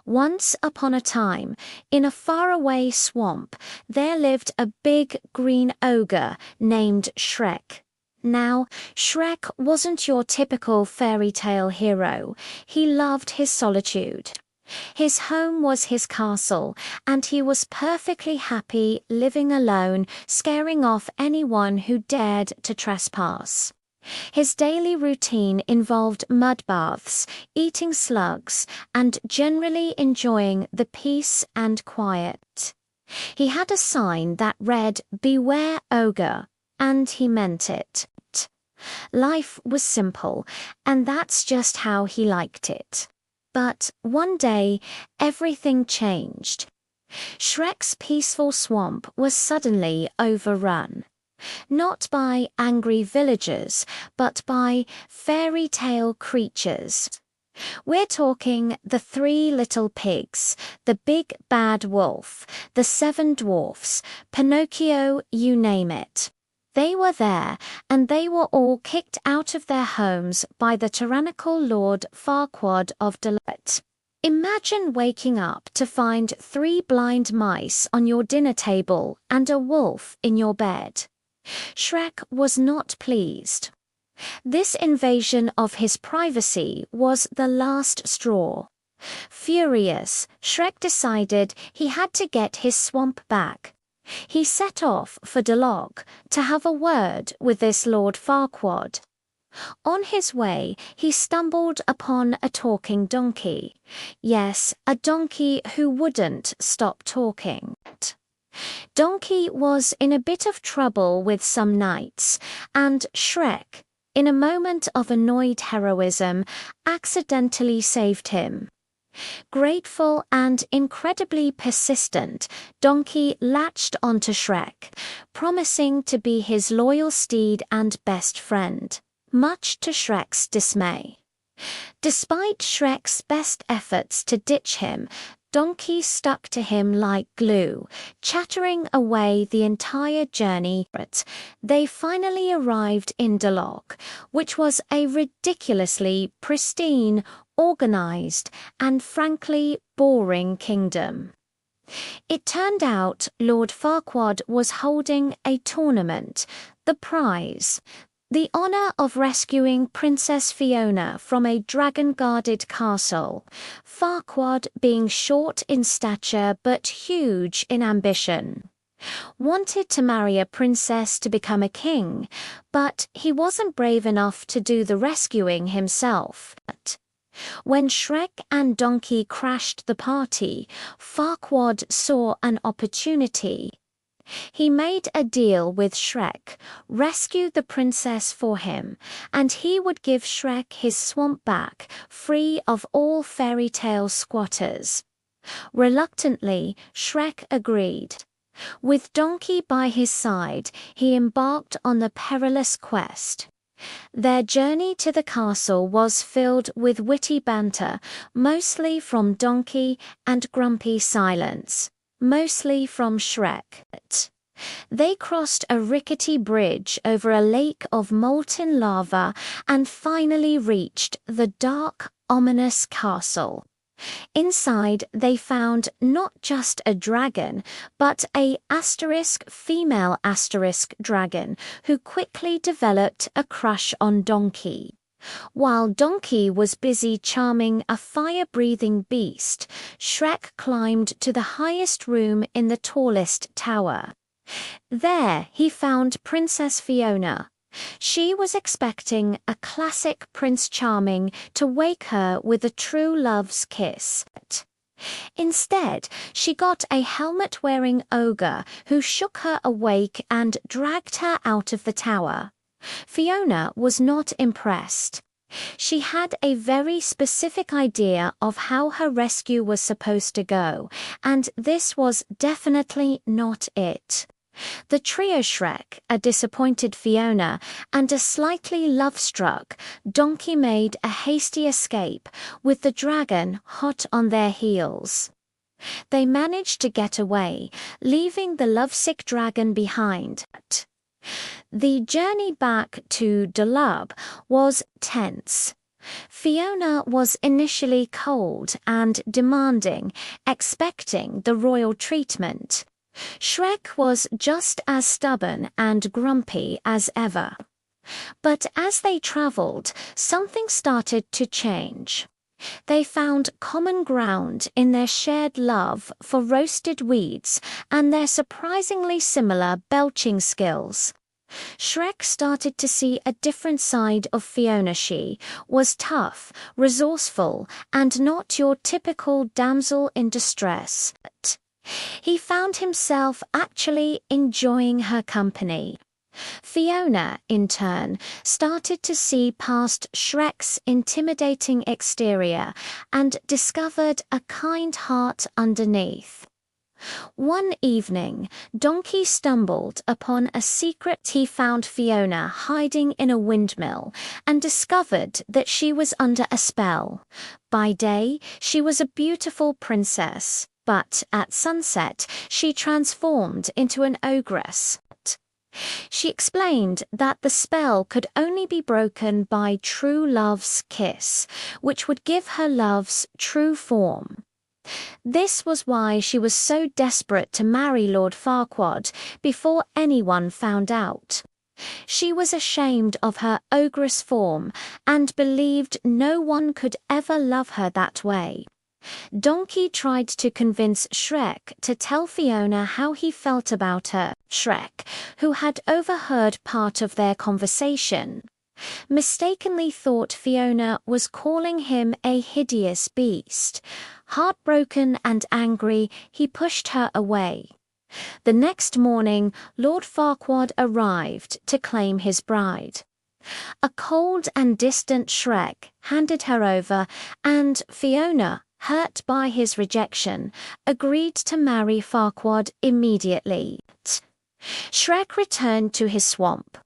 Once upon a time, in a faraway swamp, there lived a big green ogre named Shrek. Now, Shrek wasn't your typical fairy tale hero. He loved his solitude. His home was his castle, and he was perfectly happy living alone, scaring off anyone who dared to trespass. His daily routine involved mud baths, eating slugs, and generally enjoying the peace and quiet. He had a sign that read, "Beware ogre," and he meant it. Life was simple, and that's just how he liked it. But one day, everything changed. Shrek's peaceful swamp was suddenly overrun. Not by angry villagers, but by fairy tale creatures. We're talking the three little pigs, the big bad wolf, the seven dwarfs, Pinocchio, you name it. They were there, and they were all kicked out of their homes by the tyrannical Lord Farquaad of Delight. Imagine waking up to find three blind mice on your dinner table and a wolf in your bed. Shrek was not pleased. This invasion of his privacy was the last straw. Furious, Shrek decided he had to get his swamp back. He set off for Delog to have a word with this Lord Farquaad. On his way, he stumbled upon a talking donkey. Yes, a donkey who wouldn't stop talking. Donkey was in a bit of trouble with some knights, and Shrek, in a moment of annoyed heroism, accidentally saved him. Grateful and incredibly persistent, Donkey latched onto Shrek, promising to be his loyal steed and best friend, much to Shrek's dismay. Despite Shrek's best efforts to ditch him, Donkey stuck to him like glue, chattering away the entire journey. They finally arrived in Delog, which was a ridiculously pristine, organized, and frankly boring kingdom. It turned out Lord Farquaad was holding a tournament. The prize, the honor of rescuing Princess Fiona from a dragon-guarded castle, Farquaad being short in stature but huge in ambition. Wanted to marry a princess to become a king, but he wasn't brave enough to do the rescuing himself. When Shrek and Donkey crashed the party, Farquaad saw an opportunity. He made a deal with Shrek, rescued the princess for him, and he would give Shrek his swamp back, free of all fairy tale squatters. Reluctantly, Shrek agreed. With Donkey by his side, he embarked on the perilous quest. Their journey to the castle was filled with witty banter, mostly from Donkey, and grumpy silence, mostly from Shrek. They crossed a rickety bridge over a lake of molten lava and finally reached the dark, ominous castle. Inside, they found not just a dragon, but a female dragon who quickly developed a crush on Donkey. While Donkey was busy charming a fire-breathing beast, Shrek climbed to the highest room in the tallest tower. There he found Princess Fiona. She was expecting a classic Prince Charming to wake her with a true love's kiss. Instead, she got a helmet-wearing ogre who shook her awake and dragged her out of the tower. Fiona was not impressed. She had a very specific idea of how her rescue was supposed to go, and this was definitely not it. The trio Shrek, a disappointed Fiona, and a slightly love-struck Donkey made a hasty escape, with the dragon hot on their heels. They managed to get away, leaving the lovesick dragon behind. The journey back to Delab was tense. Fiona was initially cold and demanding, expecting the royal treatment. Shrek was just as stubborn and grumpy as ever. But as they travelled, something started to change. They found common ground in their shared love for roasted weeds and their surprisingly similar belching skills. Shrek started to see a different side of Fiona. She was tough, resourceful, and not your typical damsel in distress. He found himself actually enjoying her company. Fiona, in turn, started to see past Shrek's intimidating exterior and discovered a kind heart underneath. One evening, Donkey stumbled upon a secret. He found Fiona hiding in a windmill and discovered that she was under a spell. By day, she was a beautiful princess, but at sunset, she transformed into an ogress. She explained that the spell could only be broken by true love's kiss, which would give her love's true form. This was why she was so desperate to marry Lord Farquaad before anyone found out. She was ashamed of her ogress form and believed no one could ever love her that way. Donkey tried to convince Shrek to tell Fiona how he felt about her. Shrek, who had overheard part of their conversation, mistakenly thought Fiona was calling him a hideous beast. Heartbroken and angry, he pushed her away. The next morning, Lord Farquaad arrived to claim his bride. A cold and distant Shrek handed her over, and Fiona, hurt by his rejection, agreed to marry Farquaad immediately. Shrek returned to his swamp.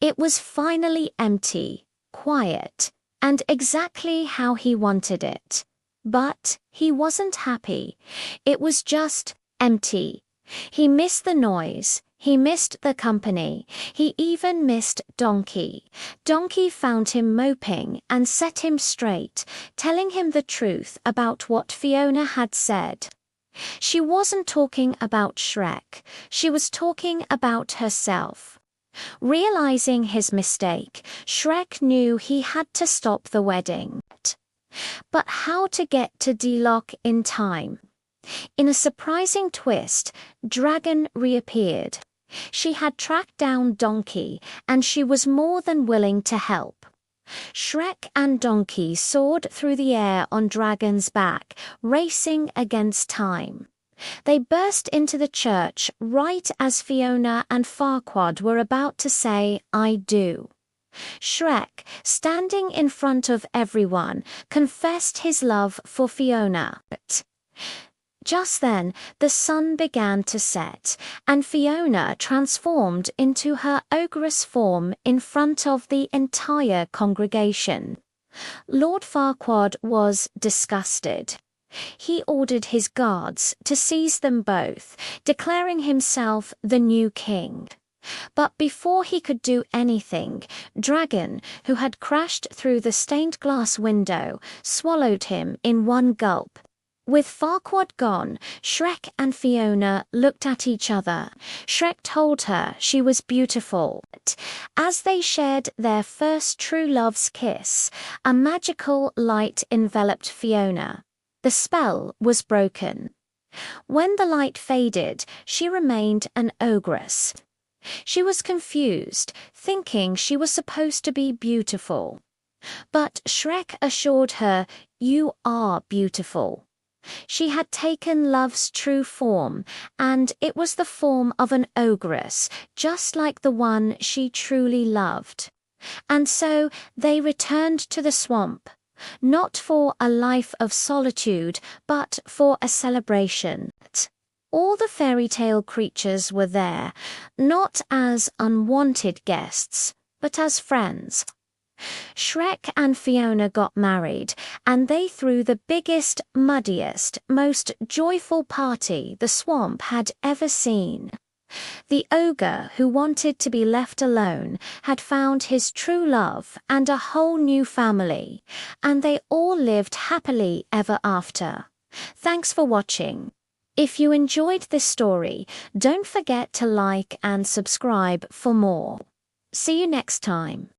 It was finally empty, quiet, and exactly how he wanted it. But he wasn't happy. It was just empty. He missed the noise. He missed the company. He even missed Donkey. Donkey found him moping and set him straight, telling him the truth about what Fiona had said. She wasn't talking about Shrek. She was talking about herself. Realizing his mistake, Shrek knew he had to stop the wedding. But how to get to D-Lock in time? In a surprising twist, Dragon reappeared. She had tracked down Donkey, and she was more than willing to help. Shrek and Donkey soared through the air on Dragon's back, racing against time. They burst into the church right as Fiona and Farquaad were about to say, "I do." Shrek, standing in front of everyone, confessed his love for Fiona. Just then, the sun began to set, and Fiona transformed into her ogress form in front of the entire congregation. Lord Farquaad was disgusted. He ordered his guards to seize them both, declaring himself the new king. But before he could do anything, Dragon, who had crashed through the stained glass window, swallowed him in one gulp. With Farquaad gone, Shrek and Fiona looked at each other. Shrek told her she was beautiful. As they shared their first true love's kiss, a magical light enveloped Fiona. The spell was broken. When the light faded, she remained an ogress. She was confused, thinking she was supposed to be beautiful. But Shrek assured her, "You are beautiful." She had taken love's true form, and it was the form of an ogress, just like the one she truly loved. And so they returned to the swamp, not for a life of solitude, but for a celebration. All the fairy tale creatures were there, not as unwanted guests, but as friends. Shrek and Fiona got married, and they threw the biggest, muddiest, most joyful party the swamp had ever seen. The ogre, who wanted to be left alone, had found his true love and a whole new family, and they all lived happily ever after. Thanks for watching. If you enjoyed this story, don't forget to like and subscribe for more. See you next time.